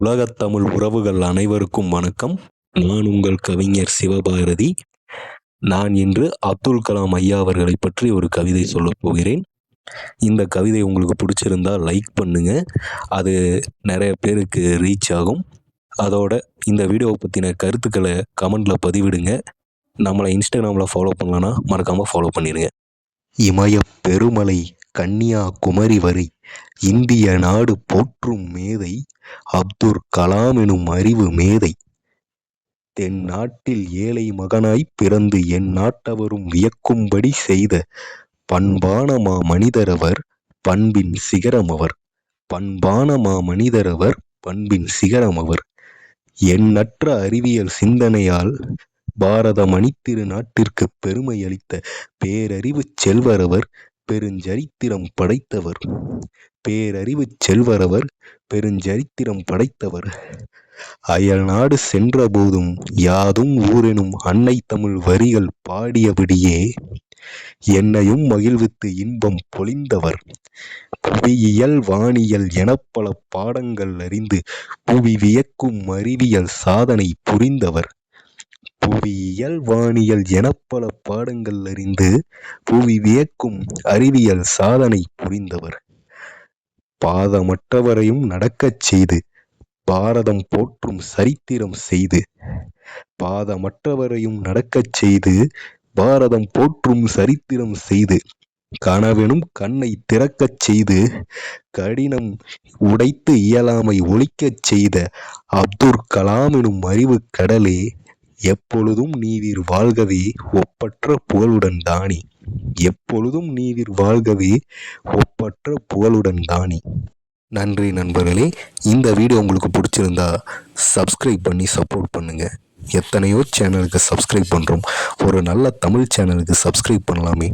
உலகத் தமிழ் உறவுகள் அனைவருக்கும் வணக்கம். நான் உங்கள் கவிஞர் சிவபாரதி. நான் இன்று அப்துல் கலாம் ஐயா அவர்களை பற்றி ஒரு கவிதை சொல்லப் போகிறேன். இந்த கவிதை உங்களுக்கு பிடிச்சிருந்தா லைக் பண்ணுங்க. அது நிறைய பேருக்கு ரீச் ஆகும். அதோட இந்த வீடியோவை பற்றின கருத்துக்களை கமெண்ட்ல பதிவிடுங்க. நம்மளை இன்ஸ்டாகிராமில் ஃபாலோ பண்ணலன்னா மறக்காமல் ஃபாலோ பண்ணிடுங்க. இமயப் பெருமலை கன்னியாகுமரி வரை இந்திய நாடு போற்றும் மேதை அப்துல் கலாம் எனும் அறிவு மேதை. தென்னாட்டில் ஏழை மகனாய் பிறந்து என் நாட்டவரும் வியக்கும்படி செய்த பண்பான மனிதரவர், பண்பின் சிகரமவர். பண்பான மனிதரவர், பண்பின் சிகரமவர். எண்ணற்ற அறிவியல் சிந்தனையால் பாரத மணித்திரு நாட்டிற்கு பெருமை அளித்த பேரறிவு செல்வரவர், பெருஞ்சரித்திரம் படைத்தவர். பேரறிவு செல்வரவர், பெருஞ்சரித்திரம் படைத்தவர். அயல் நாடு சென்ற போதும் யாதும் ஊரெனும் அன்னை தமிழ் வரிகள் பாடியபடியே என்னையும் மகிழ்வித்து இன்பம் பொழிந்தவர். புவியியல் வானியல் எனப்பல பாடங்கள் அறிந்து புவி வியக்கும் அறிவியல் சாதனை புரிந்தவர். புவியியல் வானியல் எனப்பல பாடங்கள் அறிந்து புவி வியக்கும் அறிவியல் சாதனை புரிந்தவர். பாதமற்றவரையும் நடக்கச் செய்து பாரதம் போற்றும் சரித்திரம் செய்து. பாதமற்றவரையும் நடக்கச் செய்து பாரதம் போற்றும் சரித்திரம் செய்து. கனவெனும் கண்ணை திறக்கச் செய்து கடினம் உடைத்து இயலாமை ஒழிக்கச் செய்த அப்துல் கலாம் எனும் அறிவு கடலே, எப்பொழுதும் நீவிர் வாழ்கவே ஒப்பற்ற புகழுடன் தானி. எப்பொழுதும் நீவிர் வாழ்கவே ஒப்பற்ற புகழுடன் தானி. நன்றி நண்பர்களே. இந்த வீடியோ உங்களுக்கு பிடிச்சிருந்தா சப்ஸ்கிரைப் பண்ணி சப்போர்ட் பண்ணுங்க. எத்தனையோ சேனலுக்கு சப்ஸ்கிரைப் பண்ணுறோம், ஒரு நல்ல தமிழ் சேனலுக்கு சப்ஸ்கிரைப் பண்ணலாமே.